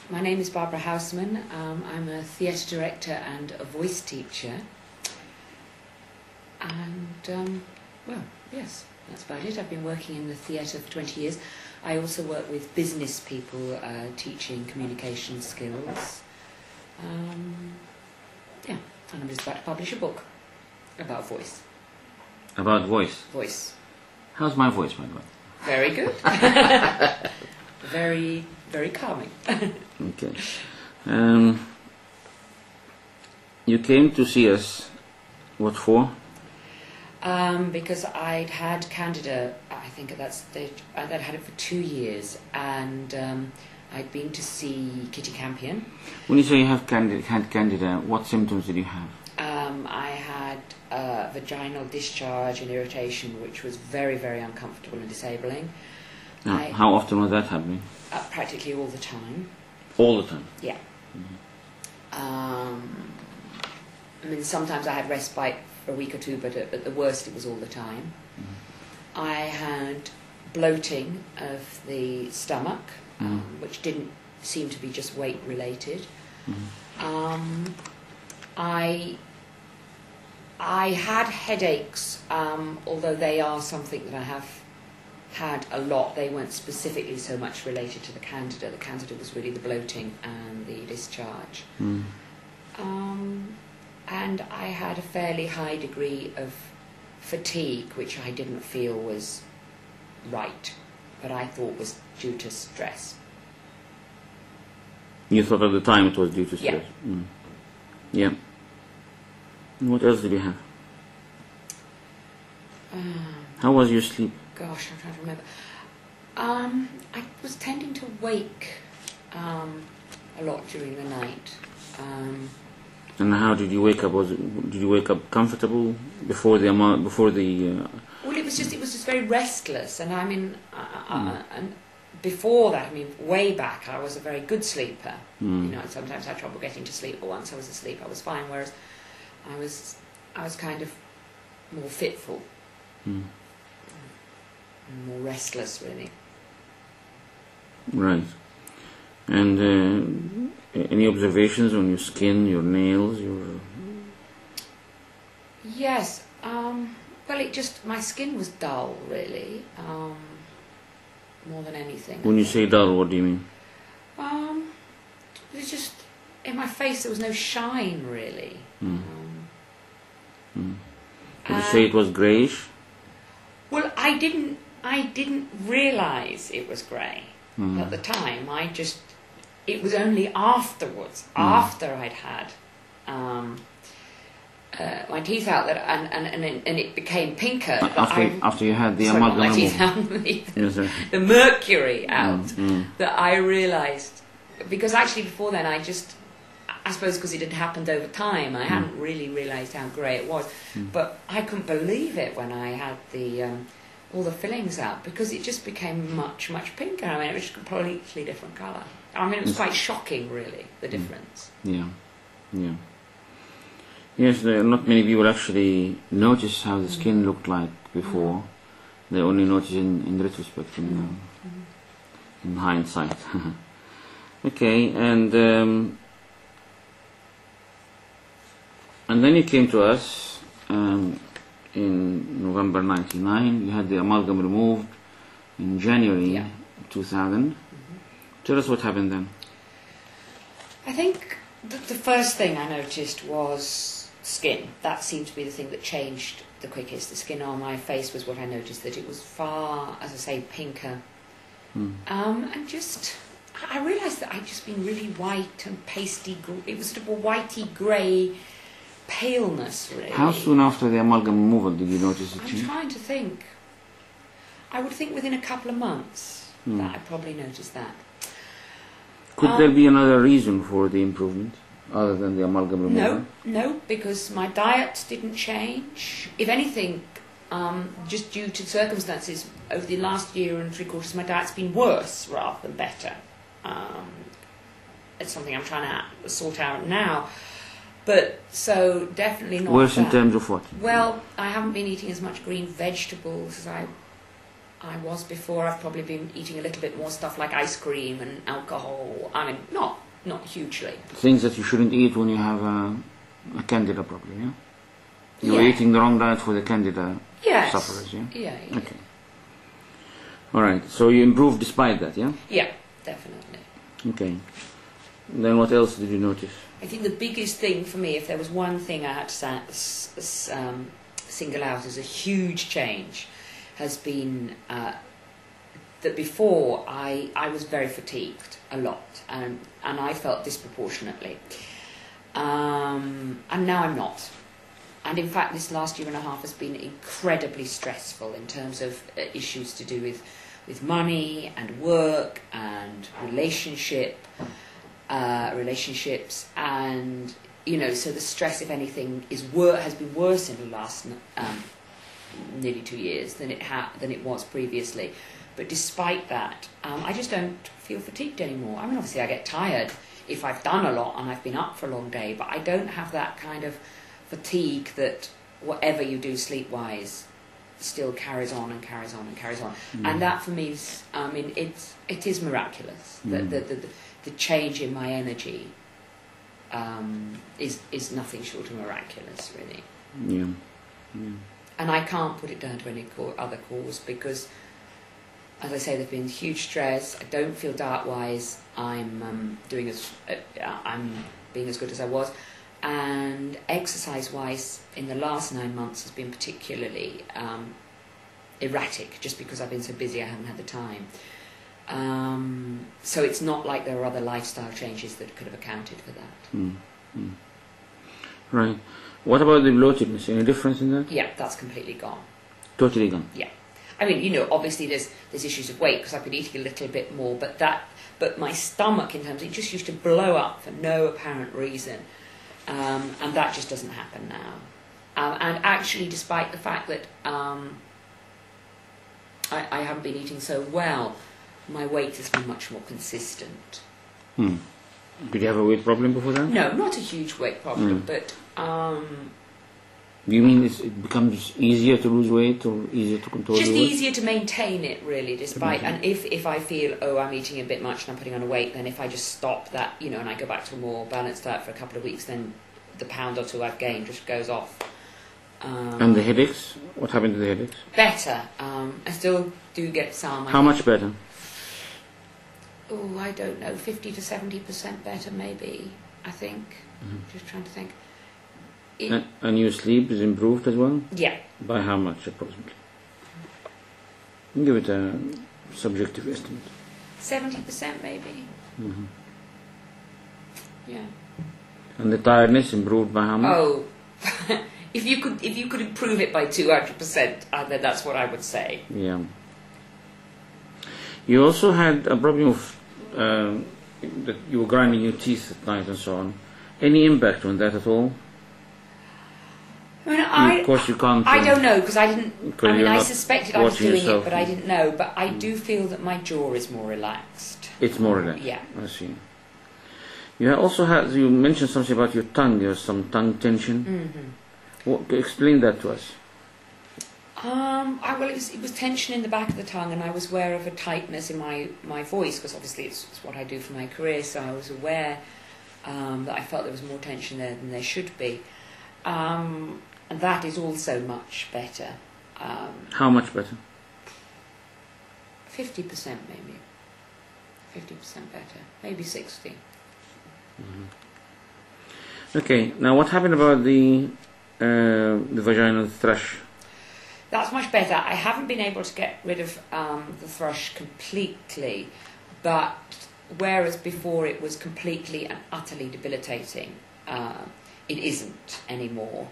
My name is Barbara Houseman. I'm a theatre director and a voice teacher. And, well, yes, that's about it. I've been working in the theatre for 20 years. I also work with business people, teaching communication skills. Yeah, and I'm just about to publish a book about voice. About voice? Voice. How's my voice, by the way? Very good. Very, very calming. Okay. You came to see us, what for? Because I'd had Candida, I think at that stage, I'd had it for 2 years, and I'd been to see Kitty Campion. When you say you have Candida, what symptoms did you have? I had vaginal discharge and irritation, which was very, very uncomfortable and disabling. How often was that happening? Practically all the time. All the time? Yeah. Mm-hmm. I mean, sometimes I had respite for a week or two, but at the worst it was all the time. Mm-hmm. I had bloating of the stomach, which didn't seem to be just weight related. Mm-hmm. I had headaches, although they are something that I have had a lot. They weren't specifically so much related to the Candida. The Candida was really the bloating and the discharge. And I had a fairly high degree of fatigue, which I didn't feel was right, but I thought was due to stress. You thought at the time it was due to stress? Yeah. Yeah. And what else did you have? How was your sleep? Gosh, I'm trying to remember. I was tending to wake a lot during the night. And how did you wake up? Did you wake up comfortable before the Well, it was just very restless, and I mean, and before that, I mean, way back, I was a very good sleeper. You know, sometimes I had trouble getting to sleep, but once I was asleep, I was fine. Whereas I was kind of more fitful, more restless, really. Right. And any observations on your skin, your nails, your... Yes. Well, my skin was dull, really, more than anything. When you say dull, what do you mean? It was just, in my face there was no shine, really. Would you say it was greyish? Well, I didn't realise it was grey at the time. It was only afterwards, after I'd had my teeth out, and it became pinker. After you had the amalgam my teeth out, the mercury out, that I realised, because actually before then I suppose because it had happened over time, I hadn't really realised how grey it was. But I couldn't believe it when I had all the fillings out, because it just became much, much pinker. I mean, it was a completely different colour. I mean, it was quite shocking, really, the difference. Yeah, yeah. Yes, not many people actually notice how the skin looked like before. They only notice in retrospect, in hindsight. Okay, and then you came to us in November 99. You had the amalgam removed in January 2000. Tell us what happened then. I think the first thing I noticed was skin. That seemed to be the thing that changed the quickest. The skin on my face was what I noticed, that it was far, as I say, pinker. And I realised that I'd just been really white and pasty. It was sort of a whitey grey paleness, really. How soon after the amalgam removal did you notice it? I'm trying to think. I would think within a couple of months that I probably noticed that. Could there be another reason for the improvement other than the amalgam removal? No, because my diet didn't change. If anything, just due to circumstances over the last year and 3/4, my diet's been worse rather than better. It's something I'm trying to sort out now. But so definitely not worse that. In terms of what? Well, I haven't been eating as much green vegetables as I I was before. I've probably been eating a little bit more stuff like ice cream and alcohol. I mean, not hugely. Things that you shouldn't eat when you have a candida problem, yeah? You're Yeah. eating the wrong diet for the candida Yes. sufferers, yeah? Yeah. Okay. All right. So you improved despite that, yeah? Yeah, definitely. Okay. Then what else did you notice? I think the biggest thing for me, if there was one thing I had to single out as a huge change, has been that before I was very fatigued a lot, and I felt disproportionately, and now I'm not. And in fact, this last year and a half has been incredibly stressful in terms of issues to do with money and work and relationships, and so the stress, if anything, has been worse in the last nearly 2 years than it was previously. But despite that, I just don't feel fatigued anymore. I mean, obviously I get tired if I've done a lot and I've been up for a long day, but I don't have that kind of fatigue that whatever you do sleep-wise still carries on and carries on and carries on. And that for me is, I mean, it is miraculous. The change in my energy is nothing short of miraculous, really. Yeah. Yeah. And I can't put it down to any other cause because, as I say, there's been huge stress. I don't feel diet-wise I'm being as good as I was, and exercise-wise in the last 9 months has been particularly erratic, just because I've been so busy I haven't had the time. So it's not like there are other lifestyle changes that could have accounted for that. Right. What about the bloatedness? Any difference in that? Yeah, that's completely gone. Totally gone. Yeah. I mean, obviously there's issues of weight because I've been eating a little bit more, but my stomach, in terms, it just used to blow up for no apparent reason, and that just doesn't happen now. And actually, despite the fact that I haven't been eating so well, my weight has been much more consistent. Did you have a weight problem before that? No, not a huge weight problem, but... Do you mean it becomes easier to lose weight or easier to control just your weight? easier to maintain it, really, despite... And if I feel, I'm eating a bit much and I'm putting on a weight, then if I just stop that, and I go back to a more balanced diet for a couple of weeks, then the pound or two I've gained just goes off. And the headaches? What happened to the headaches? Better. I still do get some. How much better? Oh, I don't know, 50 to 70% better, maybe, I think. Just trying to think. And your sleep is improved as well? Yeah. By how much, approximately? Give it a subjective estimate. 70%, maybe. Yeah. And the tiredness improved by how much? Oh, if you could improve it by 200%, then that's what I would say. Yeah. You also had a problem of that you were grinding your teeth at night and so on. Any impact on that at all? I mean, of course you can't. I don't know, because I didn't. I mean, I not suspected I was doing yourself. it, but I didn't know. But I do feel that my jaw is more relaxed. It's more relaxed. Yeah. I see. You also had. You mentioned something about your tongue. There's some tongue tension. Explain that to us. Well, it was tension in the back of the tongue, and I was aware of a tightness in my voice, because obviously it's what I do for my career, so I was aware that I felt there was more tension there than there should be. And that is also much better. How much better? 50% maybe. 50% better. Maybe 60. Okay, now what happened about the vaginal thrush? That's much better. I haven't been able to get rid of the thrush completely, but whereas before it was completely and utterly debilitating, it isn't anymore.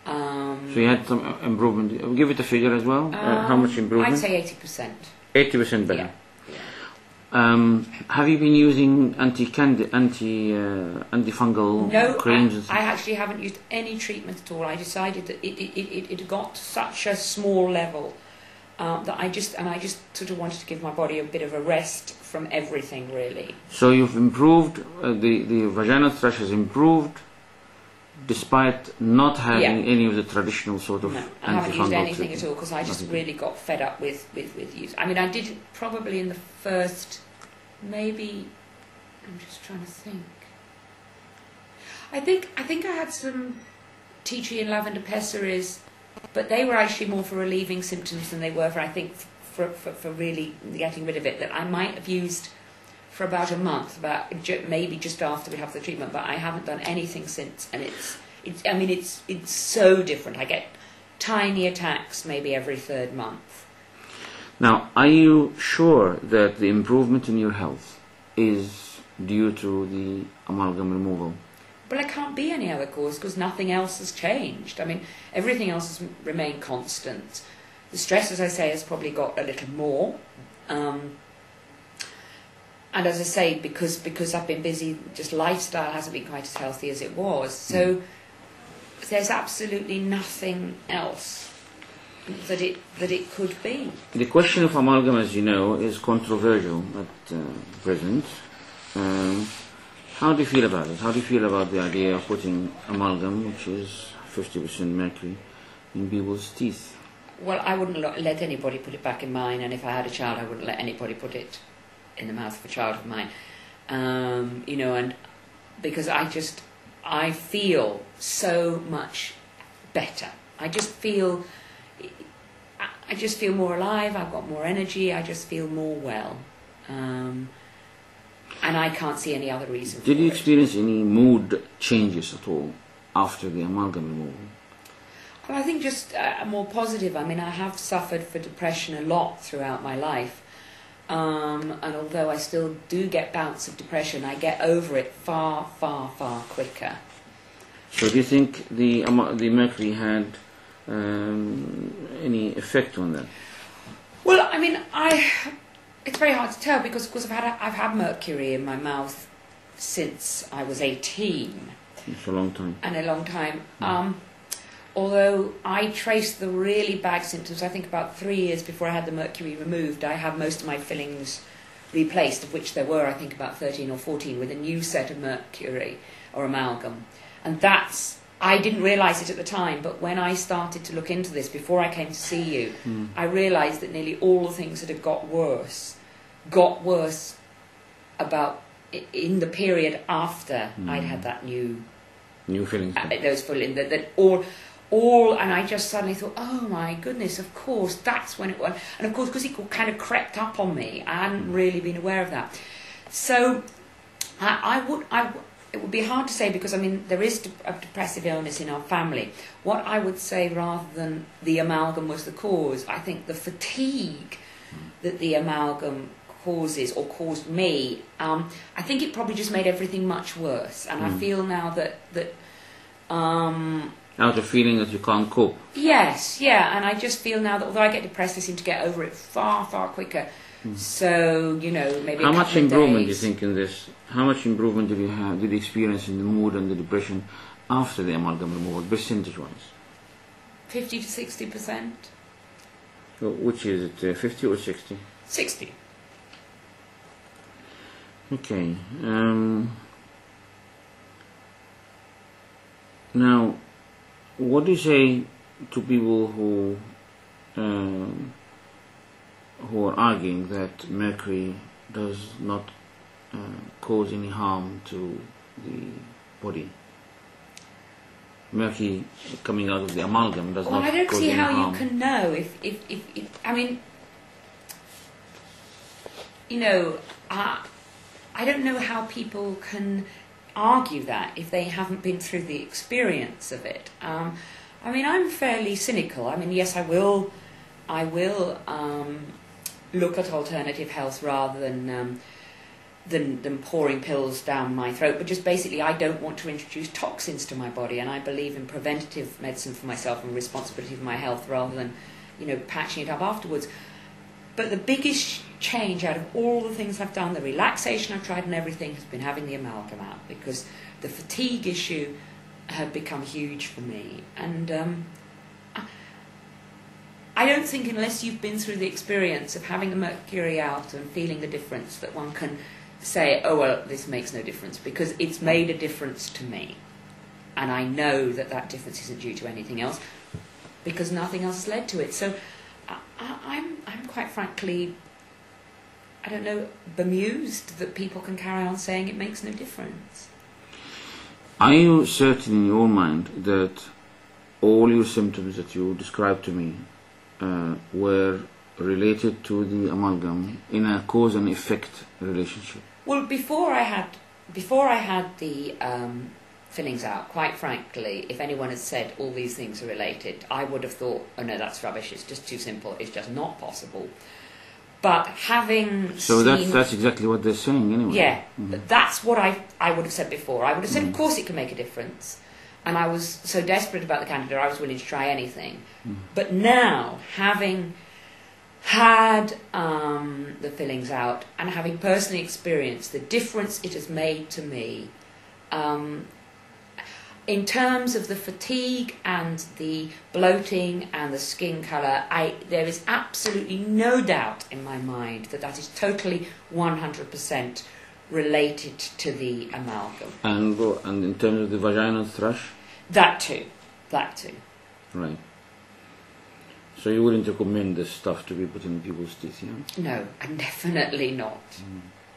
So you had some improvement. Give it a figure as well. How much improvement? I'd say 80%. 80% better. Yeah. Have you been using antifungal creams? No, I actually haven't used any treatment at all. I decided that it got to such a small level that I just sort of wanted to give my body a bit of a rest from everything, really. So you've improved, the vaginal thrush has improved, despite not having any of the traditional sort of no, I haven't used anything treatment. at all because I just really got fed up with use. I mean, I did it probably in the first, maybe, I'm just trying to think. I think I had some tea tree and lavender pessaries, but they were actually more for relieving symptoms than they were for, I think, for really getting rid of it. That I might have used for about a month, maybe just after we have the treatment, but I haven't done anything since, and it's so different. I get tiny attacks maybe every third month. Now, are you sure that the improvement in your health is due to the amalgam removal? Well, it can't be any other cause because nothing else has changed. I mean, everything else has remained constant. The stress, as I say, has probably got a little more. And as I say, because I've been busy, just lifestyle hasn't been quite as healthy as it was. So there's absolutely nothing else that it could be. The question of amalgam, as you know, is controversial at present. How do you feel about it? How do you feel about the idea of putting amalgam, which is 50% mercury, in people's teeth? Well, I wouldn't let anybody put it back in mine, and if I had a child, I wouldn't let anybody put it in the mouth of a child of mine. And because I feel so much better. I just feel more alive. I've got more energy. I just feel more well. And I can't see any other reason for it. Did you experience any mood changes at all after the amalgam removal? Well, I think just more positive. I mean, I have suffered for depression a lot throughout my life. And although I still do get bouts of depression, I get over it far, far, far quicker. So do you think the mercury had any effect on that? Well, I mean, it's very hard to tell because of course I've had mercury in my mouth since I was 18. It's a long time. And a long time. Although I traced the really bad symptoms, I think about 3 years before I had the mercury removed, I had most of my fillings replaced, of which there were, I think, about 13 or 14, with a new set of mercury or amalgam. And I didn't realise it at the time, but when I started to look into this, before I came to see you, I realised that nearly all the things that had got worse about in the period after I'd had that new fillings. Those fillings, that all, and I just suddenly thought, oh my goodness, of course, that's when it was. And of course, because it kind of crept up on me, I hadn't really been aware of that. So it would be hard to say because, I mean, there is a depressive illness in our family. What I would say, rather than the amalgam was the cause, I think the fatigue that the amalgam causes or caused me, I think it probably just made everything much worse. And I feel now that out of feeling that you can't cope. Yes, yeah, and I just feel now that although I get depressed, I seem to get over it far, far quicker. So, maybe how much improvement do you think in this? How much improvement did you experience in the mood and the depression after the amalgam removal, percentage-wise? 50 to 60%. So which is it, 50 or 60? 60. Okay. Now, what do you say to people who are arguing that mercury does not cause any harm to the body? Mercury coming out of the amalgam does not cause any harm. Well, I don't see how you can know if I mean, I don't know how people can argue that if they haven't been through the experience of it. I mean, I'm fairly cynical. I mean, yes, I will look at alternative health rather than pouring pills down my throat, but just basically I don't want to introduce toxins to my body, and I believe in preventative medicine for myself and responsibility for my health rather than, patching it up afterwards. But the biggest change out of all the things I've done, the relaxation I've tried and everything, has been having the amalgam out, because the fatigue issue had become huge for me. And I don't think unless you've been through the experience of having the mercury out and feeling the difference that one can say, oh, well, this makes no difference, because it's made a difference to me. and I know that that difference isn't due to anything else, because nothing else has led to it. So I'm quite frankly, I don't know, bemused that people can carry on saying it makes no difference. Are you certain in your mind that all your symptoms that you described to me were related to the amalgam in a cause and effect relationship? Well, before I had the fillings out, quite frankly, if anyone had said all these things are related, I would have thought, oh no, that's rubbish, it's just too simple, it's just not possible. But having So that's exactly what they're saying anyway. Yeah, that's what I would have said before. I would have said, of course it can make a difference. And I was so desperate about the candida, I was willing to try anything. But now, having had the fillings out and having personally experienced the difference it has made to me, in terms of the fatigue and the bloating and the skin colour, there is absolutely no doubt in my mind that that is totally 100% related to the amalgam. And in terms of the vaginal thrush? That too. Right. So you wouldn't recommend this stuff to be put in people's teeth, yeah? No, and definitely not.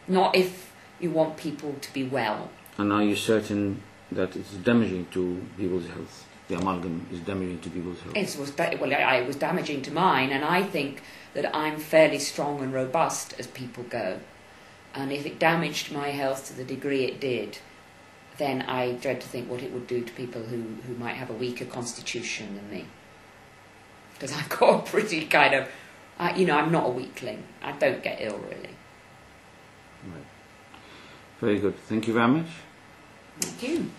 Not if you want people to be well. And are you certain that it's damaging to people's health? The amalgam is damaging to people's health? It was damaging to mine, and I think that I'm fairly strong and robust as people go. And if it damaged my health to the degree it did, then I dread to think what it would do to people who might have a weaker constitution than me. Because I've got a pretty kind of, I'm not a weakling. I don't get ill, really. Right. Very good. Thank you very much. Thank you.